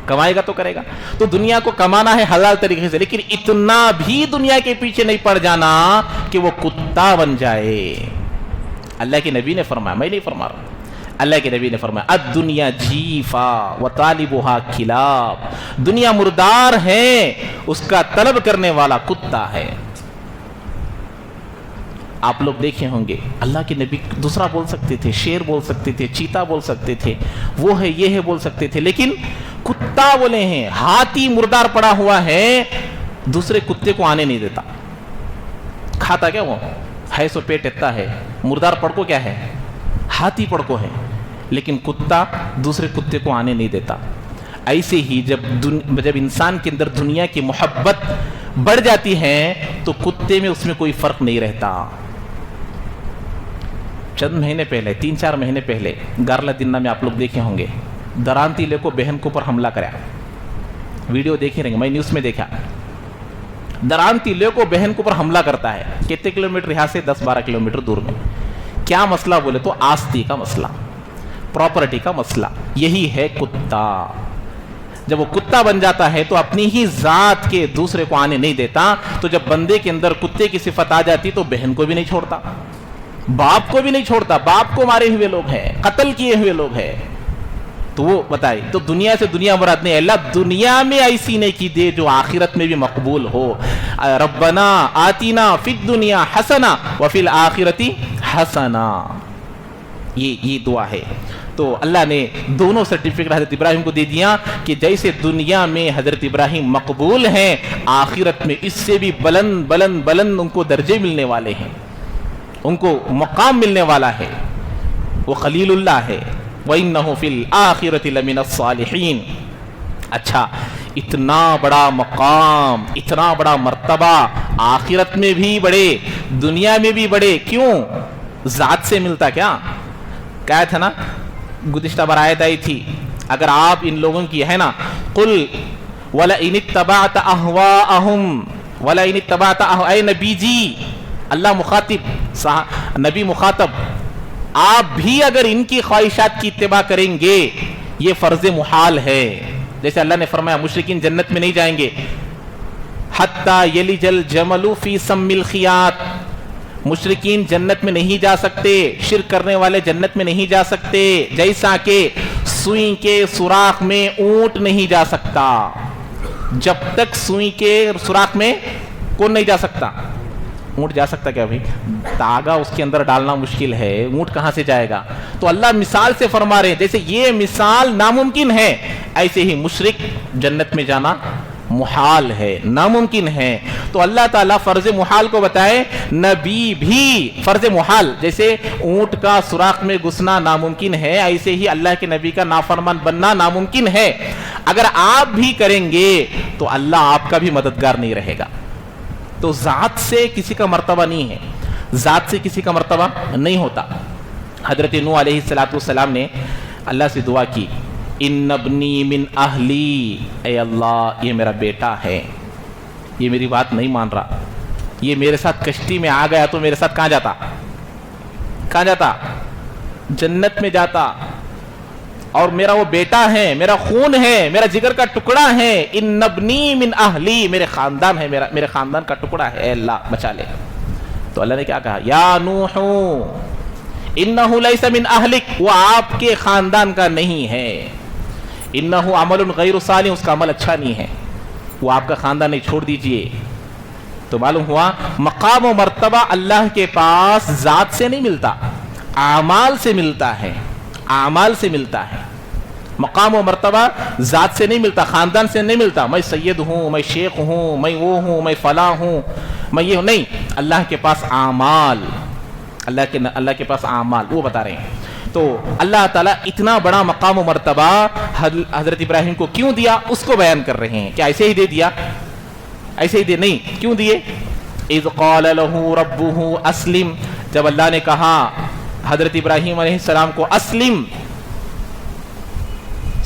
کمائے گا تو کرے گا. تو دنیا کو کمانا ہے حلال طریقے سے، لیکن اتنا بھی دنیا کے پیچھے نہیں پڑ جانا کہ وہ کتا بن جائے. اللہ کے نبی نے فرمایا، میں نہیں فرما رہا، اللہ کے نبی نے فرمایا الدنیا جیفا وطالبها کلاب، دنیا مردار ہے، اس کا طلب کرنے والا کتا ہے. آپ لوگ دیکھے ہوں گے اللہ کے نبی دوسرا بول سکتے تھے، شیر بول سکتے تھے، چیتا بول سکتے تھے، وہ ہے یہ ہے بول سکتے تھے، لیکن کتا بولے ہیں. ہاتھی مردار پڑا ہوا ہے، دوسرے کتے کو آنے نہیں دیتا. کھاتا کیا وہ ہے؟ سو پیٹ اتتا ہے. مردار پڑ کو کیا ہے؟ ہاتھی پڑ کو ہے، لیکن کتا دوسرے کتے کو آنے نہیں دیتا. ایسے ہی جب انسان کے اندر دنیا کی محبت بڑھ جاتی ہے تو کتے میں اس میں کوئی فرق نہیں رہتا. چند مہینے پہلے، 3-4 مہینے پہلے گارلا دنہ میں آپ لوگ دیکھے ہوں گے، درانتی لے کو بہن کو پر حملہ کرا. ویڈیو دیکھے رہیں گے، میں نیوز میں دیکھا. درانتی لے کو بہن کو پر حملہ کرتا ہے. کتنے کلومیٹر یہاں سے؟ 10-12 کلومیٹر دور میں. کیا مسئلہ بولے تو آستی کا مسئلہ، پراپرٹی کا مسئلہ. یہی ہے کتا. جب وہ کتا بن جاتا ہے تو اپنی ہی ذات کے دوسرے کو آنے نہیں دیتا. تو جب بندے کے اندر کتے کی صفت آ جاتی تو بہن کو بھی نہیں چھوڑتا، باپ کو بھی نہیں چھوڑتا. باپ کو مارے ہوئے لوگ ہیں، قتل کیے ہوئے لوگ ہیں. تو وہ بتائے تو دنیا سے دنیا مراد نہیں. اللہ دنیا میں ایسی نیکی دے جو آخرت میں بھی مقبول ہو. ربنا آتینا فی الدنیا حسنہ وفی الآخرۃ حسنہ، یہ دعا ہے. تو اللہ نے دونوں سرٹیفکیٹ حضرت ابراہیم کو دے دیا کہ جیسے دنیا میں حضرت ابراہیم مقبول ہیں، آخرت میں اس سے بھی بلند بلند بلند ان کو درجے ملنے والے ہیں، ان کو مقام ملنے والا ہے. وہ خلیل اللہ ہے، وَإِنَّهُ فِي الْآخِرَةِ لَمِنَ الصَّالِحِينَ. اچھا، اتنا بڑا مقام، اتنا بڑا مرتبہ، آخرت میں بھی بڑے، دنیا میں بھی بڑے، کیوں؟ ذات سے ملتا. کیا کہا تھا نا، گزشتہ بار آیت آئی تھی، اگر آپ ان لوگوں کی ہے نا، قل وَلَئِنِ اتَّبَعْتَ أَهْوَاءَهُمْ وَلَئِنِ اتَّبَعْتَ اے نبی جی، اللہ مخاطب، نبی مخاطب، آپ بھی اگر ان کی خواہشات کی اتباع کریں گے، یہ فرض محال ہے. جیسے اللہ نے فرمایا مشرکین جنت میں نہیں جائیں گے، حَتَّى يَلِجَ الْجَمَلُ فِي سَمِّ الْخِيَاطِ، مشرکین جنت میں نہیں جا سکتے، شرک کرنے والے جنت میں نہیں جا سکتے، جیسا کہ سوئی کے سوراخ میں اونٹ نہیں جا سکتا. جب تک سوئی کے سوراخ میں کون نہیں جا سکتا؟ اونٹ جا سکتا کیا بھائی؟ داغا اس کے اندر ڈالنا مشکل ہے، اونٹ کہاں سے جائے گا؟ تو اللہ مثال سے فرما رہے ہیں جیسے یہ مثال ناممکن ہے، ایسے ہی مشرک جنت میں جانا محال ہے، ناممکن ہے. تو اللہ تعالیٰ فرض محال کو بتائے، نبی بھی فرض محال، جیسے اونٹ کا سوراخ میں گھسنا ناممکن ہے، ایسے ہی اللہ کے نبی کا نافرمان بننا ناممکن ہے. اگر آپ بھی کریں گے تو اللہ آپ کا بھی مددگار نہیں رہے گا. تو ذات سے کسی کا مرتبہ نہیں ہے، ذات سے کسی کا مرتبہ نہیں ہوتا. حضرت نوح علیہ السلام نے اللہ سے دعا کی، ان ابنی من اہلی، اے اللہ یہ میرا بیٹا ہے، یہ میری بات نہیں مان رہا، یہ میرے ساتھ کشتی میں آ گیا تو میرے ساتھ کہاں جاتا؟ جنت میں جاتا، اور میرا وہ بیٹا ہے، میرا خون ہے، میرا جگر کا ٹکڑا ہے. ان ابنی من اہلی، میرے خاندان ہے، میرے خاندان کا ٹکڑا ہے، اے اللہ بچا لے. تو اللہ نے کیا کہا؟ یا نوح انہ لیس من اہلک، وہ آپ کے خاندان کا نہیں ہے. انہ عمل غیر صالح، اس کا عمل اچھا نہیں ہے، وہ آپ کا خاندان نہیں، چھوڑ دیجئے. تو معلوم ہوا مقام و مرتبہ اللہ کے پاس ذات سے نہیں ملتا، اعمال سے ملتا ہے، اعمال سے ملتا ہے. مقام و مرتبہ ذات سے نہیں ملتا، خاندان سے نہیں ملتا، میں سید ہوں، میں شیخ ہوں، میں وہ ہوں، میں فلاں ہوں، میں یہ ہوں، نہیں. اللہ کے پاس اعمال، اللہ کے پاس اعمال، وہ بتا رہے ہیں. تو اللہ تعالیٰ اتنا بڑا مقام و مرتبہ حضرت ابراہیم کو کیوں دیا، اس کو بیان کر رہے ہیں. کیا ایسے ہی دے دیا؟ ایسے ہی دے نہیں، کیوں دیے؟ اذ قال له ربه اسلم، جب اللہ نے کہا حضرت ابراہیم علیہ السلام کو اسلم،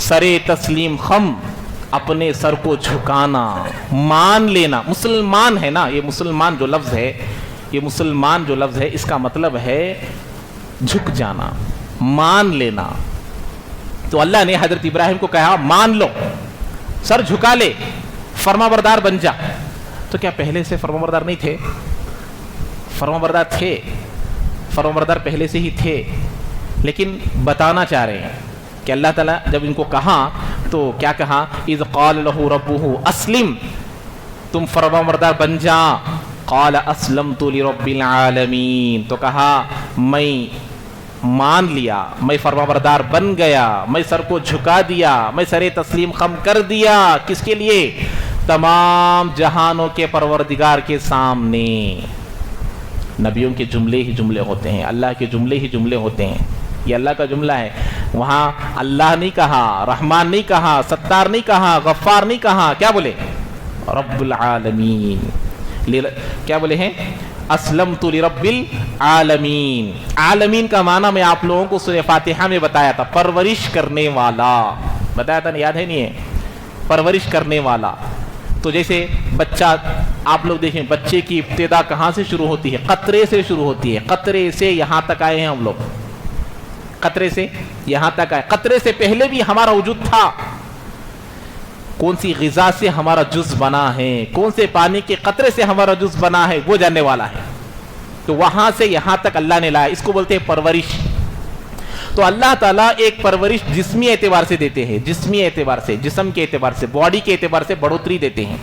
سر تسلیم خم، اپنے سر کو جھکانا، مان لینا. مسلمان ہے نا، یہ مسلمان جو لفظ ہے، یہ مسلمان جو لفظ ہے اس کا مطلب ہے جھک جانا، مان لینا. تو اللہ نے حضرت ابراہیم کو کہا مان لو، سر جھکا لے، فرما بردار بن جا. تو کیا پہلے سے فرما بردار نہیں تھے؟ فرما بردار تھے، فرما بردار پہلے سے ہی تھے، لیکن بتانا چاہ رہے ہیں کہ اللہ تعالیٰ جب ان کو کہا تو کیا کہا؟ اذ قال له ربه اسلم، تم فرما بردار بن جا. قال اسلمت لرب العالمین، تو کہا میں مان لیا، میں فرما بردار بن گیا، میں سر کو جھکا دیا، میں سر تسلیم خم کر دیا. کس کے لیے؟ تمام جہانوں کے پروردگار کے سامنے. نبیوں کے جملے ہی جملے ہوتے ہیں، اللہ کے جملے ہی جملے ہوتے ہیں. یہ اللہ کا جملہ ہے. وہاں اللہ نہیں کہا، رحمان نہیں کہا، ستار نہیں کہا، غفار نہیں کہا، کیا بولے؟ رب العالمین. کیا بولے ہیں؟ اسلمت لرب العالمین. عالمین کا معنی میں آپ لوگوں کو سورہ فاتحہ میں بتایا تھا، پرورش کرنے والا بتایا تھا، یاد ہے نہیں ہے؟ پرورش کرنے والا. تو جیسے بچہ، آپ لوگ دیکھیں بچے کی ابتدا کہاں سے شروع ہوتی ہے؟ قطرے سے شروع ہوتی ہے. قطرے سے یہاں تک آئے ہیں ہم لوگ، قطرے سے یہاں تک آئے. قطرے سے پہلے بھی ہمارا وجود تھا. کون سی غذا سے ہمارا جز بنا ہے، کون سے پانی کے قطرے سے ہمارا جز بنا ہے، وہ جاننے والا ہے. تو وہاں سے یہاں تک اللہ نے لایا، اس کو بولتے ہیں پرورش. تو اللہ تعالیٰ ایک پرورش جسمی اعتبار سے دیتے ہیں، جسمی اعتبار سے، جسم کے اعتبار سے، باڈی کے اعتبار سے بڑھوتری دیتے ہیں.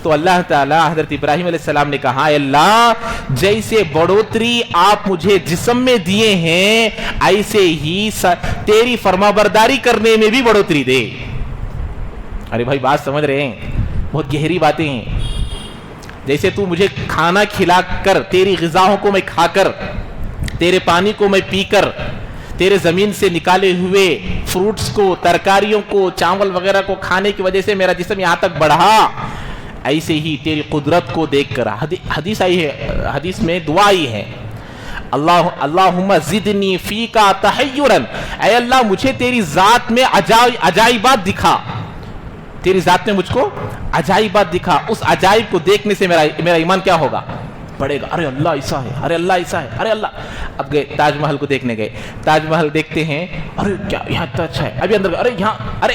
تو اللہ تعالیٰ حضرت ابراہیم علیہ السلام نے کہا، اے اللہ جیسے بڑھوتری آپ مجھے جسم میں دیے ہیں، ایسے ہی تیری فرما برداری کرنے میں بھی بڑھوتری دے. ارے بھائی بات سمجھ رہے ہیں؟ بہت گہری باتیں ہیں. جیسے تو مجھے کھانا کھلا کر، تیری غذاؤں کو میں کھا کر، تیرے پانی کو میں پی کر، تیرے زمین سے نکالے ہوئے فروٹس کو، ترکاریوں کو، چاول وغیرہ کو کھانے کی وجہ سے میرا جسم یہاں تک بڑھا، ایسے ہی تیری قدرت کو دیکھ کر حدیث آئی ہے، حدیث میں دعا آئی ہے، اللہم زدنی فیکا تحیرا، اے اللہ مجھے تیری ذات میں عجائبات دکھا، تیری ذات میں مجھ کو عجائبات دکھا، اس عجائب کو دیکھنے سے میرا ایمان کیا ہوگا؟ بڑھے گا۔ ارے اللہ ایسا ہے، ارے اللہ ایسا ہے، ارے اللہ۔ اب گئے تاج محل کو دیکھنے گئے، تاج محل دیکھتے ہیں، ارے کیا یہاں اتنا اچھا ہے، ابھی اندر ارے یہاں، ارے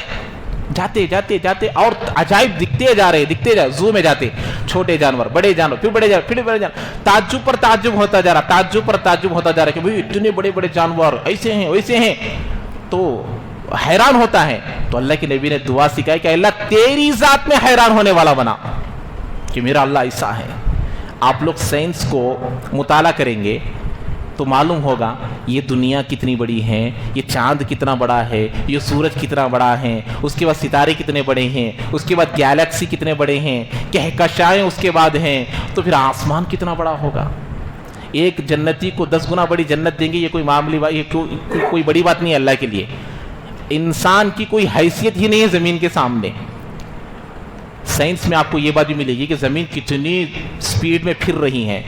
جاتے جاتے جاتے اور عجائب دکھتے جا رہے، دکھتے جا، زو میں جاتے، چھوٹے جانور، بڑے جانور، پھر بڑے جانور، پھر بڑے جانور، تعجب پر تعجب ہوتا جا رہا، تعجب پر تعجب ہوتا جا رہا کہ بھئی اتنے بڑے بڑے جانور ایسے ہیں ویسے ہیں، تو حیران ہوتا ہے۔ تو اللہ کے نبی نے دعا سکھائی کہ اللہ تیری ذات میں حیران ہونے والا بنا کہ میرا اللہ ایسا ہے۔ آپ لوگ سائنس کو مطالعہ کریں گے تو معلوم ہوگا یہ دنیا کتنی بڑی ہے، یہ چاند کتنا بڑا ہے، یہ سورج کتنا بڑا ہے، اس کے بعد ستارے کتنے بڑے ہیں، اس کے بعد گیلیکسی کتنے بڑے ہیں، کہکشائیں اس کے بعد ہیں، تو پھر آسمان کتنا بڑا ہوگا۔ ایک جنتی کو 10 گنا بڑی جنت دیں گے، یہ کوئی معاملی بات، یہ کوئی بڑی بات نہیں ہے اللہ کے لیے۔ انسان کی کوئی حیثیت ہی نہیں ہے زمین کے سامنے۔ سائنس میں آپ کو یہ بات بھی ملے گی کہ زمین کتنی سپیڈ میں پھر رہی ہے،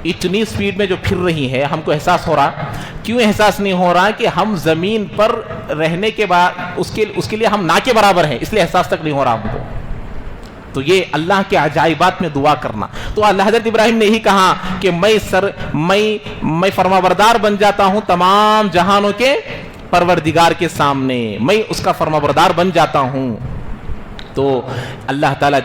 اتنی سپیڈ میں جو پھر رہی ہے، ہم کو احساس ہو رہا، کیوں احساس نہیں ہو رہا؟ کہ ہم زمین پر رہنے کے بعد اس کے لیے ہم نہ کے برابر ہیں، اس لیے احساس تک نہیں ہو رہا ہم کو۔ تو یہ اللہ کے عجائبات میں دعا کرنا۔ تو اللہ حضرت ابراہیم نے ہی کہا کہ میں فرمانبردار بن جاتا ہوں تمام جہانوں کے پروردگار کے سامنے، میں اس کا فرمانبردار بن جاتا ہوں۔ تو اللہ تعالیٰ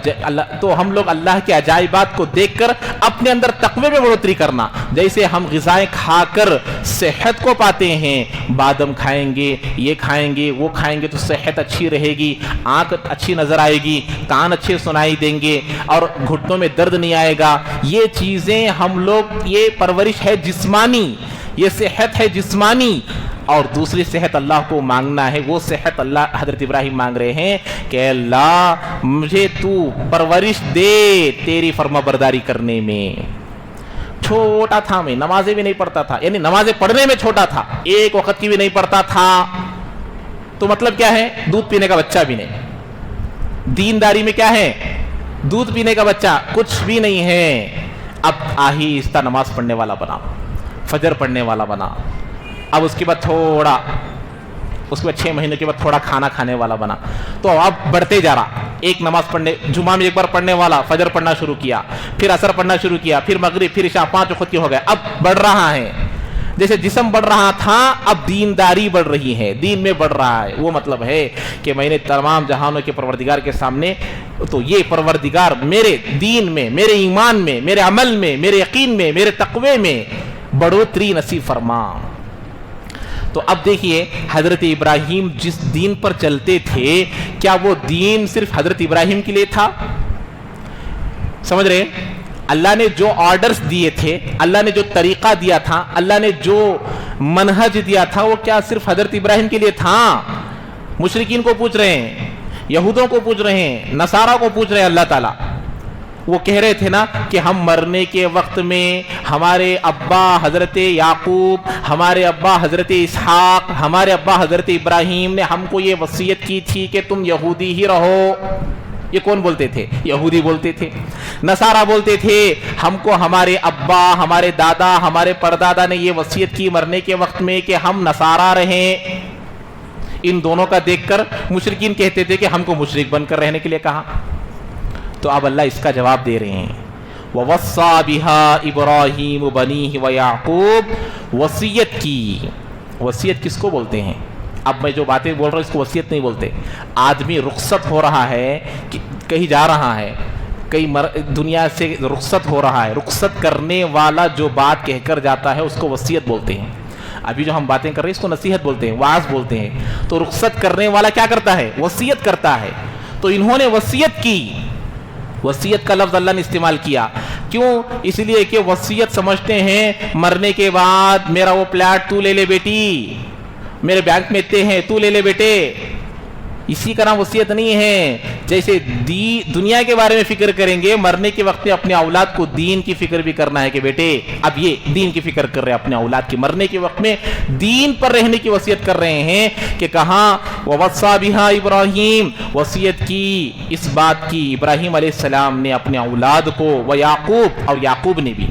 تو ہم لوگ اللہ کے عجائبات کو دیکھ کر اپنے اندر تقوی میں بڑھوتری کرنا۔ جیسے ہم غذائیں کھا کر صحت کو پاتے ہیں، بادام کھائیں گے، یہ کھائیں گے، وہ کھائیں گے تو صحت اچھی رہے گی، آنکھ اچھی نظر آئے گی، کان اچھے سنائی دیں گے اور گھٹنوں میں درد نہیں آئے گا۔ یہ چیزیں ہم لوگ، یہ پرورش ہے جسمانی، یہ صحت ہے جسمانی، اور دوسری صحت اللہ کو مانگنا ہے۔ وہ صحت اللہ حضرت ابراہیم مانگ رہے ہیں کہ اللہ مجھے تو پرورش دے تیری فرما برداری کرنے میں۔ چھوٹا تھا میں، نمازیں بھی نہیں پڑھتا تھا، یعنی نمازیں پڑھنے میں چھوٹا تھا، ایک وقت کی بھی نہیں پڑھتا تھا، تو مطلب کیا ہے؟ دودھ پینے کا بچہ بھی نہیں۔ دینداری میں کیا ہے؟ دودھ پینے کا بچہ کچھ بھی نہیں ہے۔ اب آہستہ نماز پڑھنے والا بنا، فجر پڑھنے والا بنا، اب اس کے بعد تھوڑا، اس کے بعد 6 مہینے کے بعد تھوڑا کھانا کھانے والا بنا، تو اب بڑھتے جا رہا۔ ایک نماز پڑھنے، جمعہ میں ایک بار پڑھنے والا، فجر پڑھنا شروع کیا، پھر عصر پڑھنا شروع کیا، پھر مغرب، پھر عشاء، 5 وقت کی ہو گئے۔ اب بڑھ رہا ہے، جیسے جسم بڑھ رہا تھا، اب دینداری بڑھ رہی ہے، دین میں بڑھ رہا ہے۔ وہ مطلب ہے کہ میں نے تمام جہانوں کے پروردگار کے سامنے، تو یہ پروردگار میرے دین میں، میرے ایمان میں، میرے عمل میں، میرے یقین میں، میرے تقوی میں بڑھوتری نصیب فرما۔ تو اب دیکھیے حضرت ابراہیم جس دین پر چلتے تھے، کیا وہ دین صرف حضرت ابراہیم کے لیے تھا؟ سمجھ رہے؟ اللہ نے جو آرڈرز دیے تھے، اللہ نے جو طریقہ دیا تھا، اللہ نے جو منہج دیا تھا، وہ کیا صرف حضرت ابراہیم کے لیے تھا؟ مشرکین کو پوچھ رہے ہیں، یہودوں کو پوچھ رہے ہیں، نصارہ کو پوچھ رہے ہیں اللہ تعالیٰ۔ وہ کہہ رہے تھے نا کہ ہم مرنے کے وقت میں ہمارے ابا حضرت یعقوب، ہمارے ابا حضرت اسحاق، ہمارے ابا حضرت ابراہیم نے ہم کو یہ وصیت کی تھی کہ تم یہودی ہی رہو۔ یہ کون بولتے تھے؟ یہودی بولتے تھے۔ نصارہ بولتے تھے ہم کو ہمارے ابا، ہمارے دادا، ہمارے پردادا نے یہ وصیت کی مرنے کے وقت میں کہ ہم نصارہ رہیں۔ ان دونوں کا دیکھ کر مشرکین کہتے تھے کہ ہم کو مشرک بن کر رہنے کے لیے کہا۔ تو اب اللہ اس کا جواب دے رہے ہیں، وَوَصَّى بِهَا إِبْرَاهِيمُ بَنِيهِ وَيَعْقُوبُ، وصیت کی۔ وصیت کس کو بولتے ہیں؟ اب میں جو باتیں بول رہا ہوں اس کو وصیت نہیں بولتے۔ آدمی رخصت ہو رہا ہے، کہیں جا رہا ہے، کئی دنیا سے رخصت ہو رہا ہے، رخصت کرنے والا جو بات کہہ کر جاتا ہے اس کو وصیت بولتے ہیں۔ ابھی جو ہم باتیں کر رہے ہیں اس کو نصیحت بولتے ہیں، وعظ بولتے ہیں۔ تو رخصت کرنے والا کیا کرتا ہے؟ وصیت کرتا ہے۔ تو انہوں نے وصیت کی، وصیت کا لفظ اللہ نے استعمال کیا۔ کیوں؟ اس لیے کہ وصیت سمجھتے ہیں مرنے کے بعد میرا وہ پلاٹ تو لے لے بیٹی، میرے بینک میں اتنے ہیں تو لے لے بیٹے۔ اسی کا نام وصیت نہیں ہے۔ جیسے دنیا کے بارے میں فکر کریں گے، مرنے کے وقت میں اپنے اولاد کو دین کی فکر بھی کرنا ہے کہ بیٹے اب یہ دین کی فکر کر رہے ہیں اپنے اولاد کی، مرنے کے وقت میں دین پر رہنے کی وصیت کر رہے ہیں کہ کہاں وَوَصَّى بِهَا ابراہیم، وصیت کی اس بات کی ابراہیم علیہ السلام نے اپنے اولاد کو، ویعقوب، اور یعقوب نے بھی۔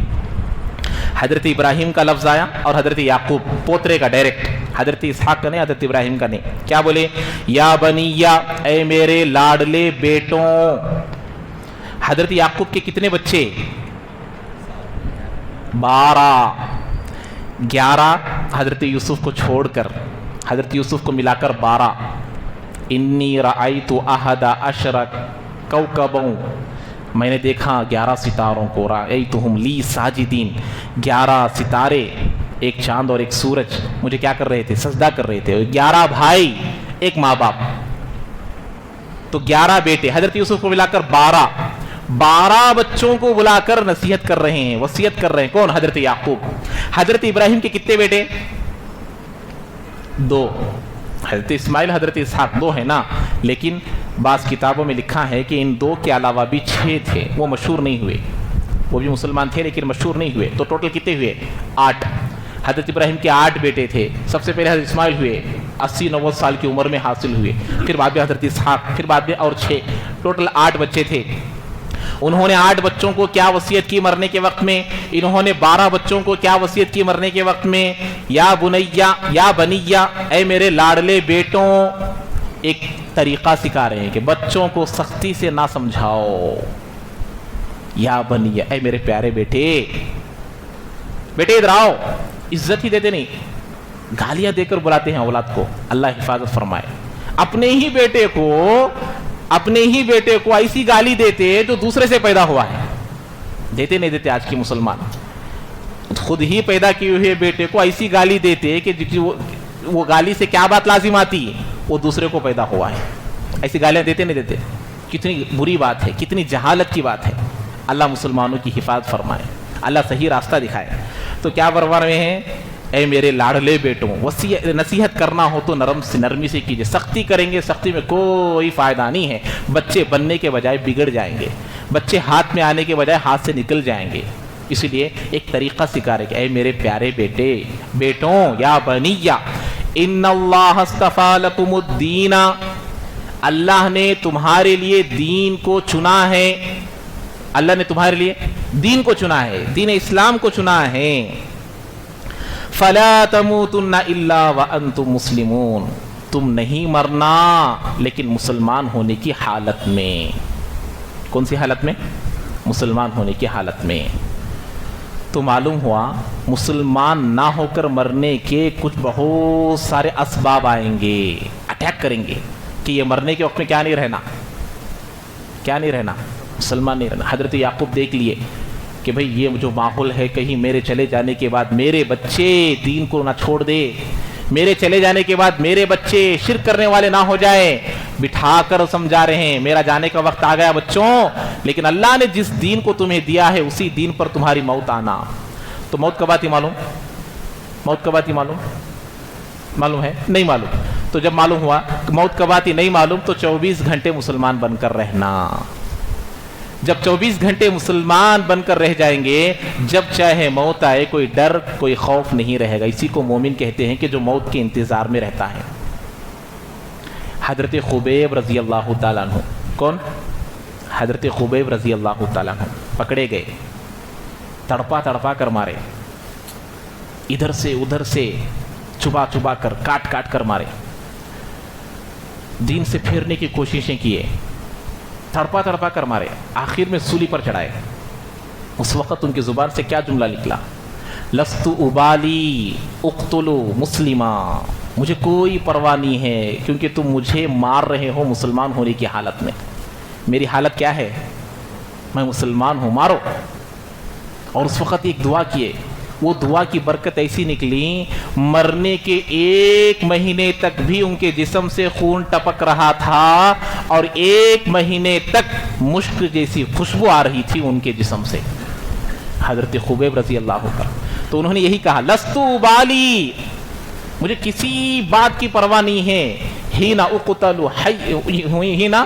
حضرت ابراہیم کا لفظ آیا اور حضرت یعقوب پوترے کا ڈائریکٹ، حضرت اسحاق کا نہیں، حضرت ابراہیم کا نہیں۔ کیا بولے؟ یا بنیا، اے میرے لاڈلے بیٹوں۔ حضرت یعقوب کے کتنے بچے؟ 12، 11 حضرت یوسف کو چھوڑ کر، حضرت یوسف کو ملا کر 12۔ انی رأیت احد عشر کوکبا، میں نے دیکھا 11 ستاروں کو، رأیتہم لی ساجدین، 11 ستارے، ایک چاند اور ایک سورج مجھے کیا کر رہے تھے؟ سجدہ کر رہے تھے۔ 11 بھائی، ایک ماں باپ، تو 11 بیٹے، حضرت یوسف کو ملا کر 12 بچوں کو بلا کر نصیحت کر رہے ہیں، وصیت کر رہے ہیں۔ کون؟ حضرت یعقوب۔ حضرت ابراہیم کے کتنے بیٹے؟ 2۔ حضرت اسماعیل، حضرت اسحاق 2 ہے نا، لیکن بعض کتابوں میں لکھا ہے کہ ان 2 کے علاوہ بھی 6 تھے، وہ مشہور نہیں ہوئے، وہ بھی مسلمان تھے لیکن مشہور نہیں ہوئے، تو ٹوٹل کتنے ہوئے؟ 8۔ حضرت ابراہیم کے 8 بیٹے تھے، سب سے پہلے حضرت اسماعیل ہوئے، 80-90 سال کی عمر میں حاصل ہوئے، پھر بعد میں حضرت اسحاق، پھر بعد میں اور 6، ٹوٹل 8 بچے تھے۔ انہوں نے 8 بچوں کو کیا وصیت کی مرنے کے وقت میں؟ انہوں نے 12 بچوں کو کیا وصیت کی مرنے کے وقت میں؟ یا بنیا، یا بنیا، اے میرے لاڈلے بیٹوں۔ ایک طریقہ سکھا رہے ہیں کہ بچوں کو سختی سے نہ سمجھاؤ۔ یا بنیا، اے میرے پیارے بیٹے، بیٹے ادھر آؤ، عزت ہی دیتے نہیں، گالیاں دے کر بلاتے ہیں اولاد کو۔ اللہ حفاظت فرمائے۔ اپنے ہی بیٹے کو ایسی گالی دیتے جو دوسرے سے پیدا ہوا ہے، دیتے نہیں دیتے؟ آج کی مسلمان خود ہی پیدا کیے ہوئے بیٹے کو ایسی گالی دیتے کہ وہ گالی سے کیا بات لازم آتی ہے؟ وہ دوسرے کو پیدا ہوا ہے، ایسی گالیاں دیتے نہیں دیتے؟ کتنی بری بات ہے، کتنی جہالت کی بات ہے۔ اللہ مسلمانوں کی حفاظت فرمائے، اللہ صحیح راستہ دکھائے۔ تو کیا بربر میں ہیں؟ اے میرے لاڈلے بیٹوں، نصیحت کرنا ہو تو نرمی سے کیجیے، سختی کریں گے سختی میں کوئی فائدہ نہیں ہے، بچے بننے کے بجائے بگڑ جائیں گے، بچے ہاتھ میں آنے کے بجائے ہاتھ سے نکل جائیں گے۔ اسی لیے ایک طریقہ سکھا رہے کہ اے میرے پیارے بیٹوں، یا بنیا ان اللہ اصطفیٰ لکم الدین، اللہ نے تمہارے لیے دین کو چنا ہے، اللہ نے تمہارے لیے دین کو چنا ہے، دین اسلام کو چنا ہے۔ فَلَا تَمُوتُنَّ إِلَّا وَأَنْتُمْ مُسْلِمُونَ، تم نہیں مرنا لیکن مسلمان ہونے کی حالت میں۔ کون سی حالت میں؟ مسلمان ہونے کی حالت میں۔ تو معلوم ہوا مسلمان نہ ہو کر مرنے کے کچھ بہت سارے اسباب آئیں گے، اٹیک کریں گے کہ یہ مرنے کے وقت میں کیا نہیں رہنا، مسلمان نہیں رہنا۔ حضرت یعقوب دیکھ لیے کہ بھئی یہ جو ماحول ہے، کہیں میرے چلے جانے کے بعد میرے بچے دین کو نہ چھوڑ دے، میرے چلے جانے کے بعد میرے بچے شرک کرنے والے نہ ہو جائے، بٹھا کر سمجھا رہے ہیں میرا جانے کا وقت آ گیا بچوں، لیکن اللہ نے جس دین کو تمہیں دیا ہے اسی دین پر تمہاری موت آنا۔ تو موت کب آتی معلوم ہے؟ نہیں معلوم۔ تو جب معلوم ہوا کہ موت کب آتی نہیں معلوم، تو 24 گھنٹے مسلمان بن کر رہنا۔ جب 24 گھنٹے مسلمان بن کر رہ جائیں گے، جب چاہے موت آئے کوئی ڈر کوئی خوف نہیں رہے گا۔ اسی کو مومن کہتے ہیں کہ جو موت کے انتظار میں رہتا ہے۔ حضرت خبیب رضی اللہ تعالیٰ عنہ، کون؟ حضرت خبیب رضی اللہ تعالیٰ عنہ پکڑے گئے، تڑپا کر مارے، ادھر سے ادھر سے چبا کر کاٹ کر مارے، دین سے پھیرنے کی کوششیں کیے، تڑپا کر مارے، آخر میں سولی پر چڑھائے۔ اس وقت ان کی زبان سے کیا جملہ نکلا؟ لست ابالی اقتلوا مسلما، مجھے کوئی پرواہ نہیں ہے کیونکہ تم مجھے مار رہے ہو مسلمان ہونے کی حالت میں، میری حالت کیا ہے؟ میں مسلمان ہوں، مارو۔ اور اس وقت ایک دعا کیے، وہ دعا کی برکت ایسی نکلی، مرنے کے 1 مہینے تک بھی ان کے جسم سے خون ٹپک رہا تھا اور 1 مہینے تک مشک جیسی خوشبو آ رہی تھی ان کے جسم سے، حضرت خبیب رضی اللہ عنہ۔ تو انہوں نے یہی کہا، لست ابالی، مجھے کسی بات کی پرواہ نہیں ہے، ہینا اقتل ہینا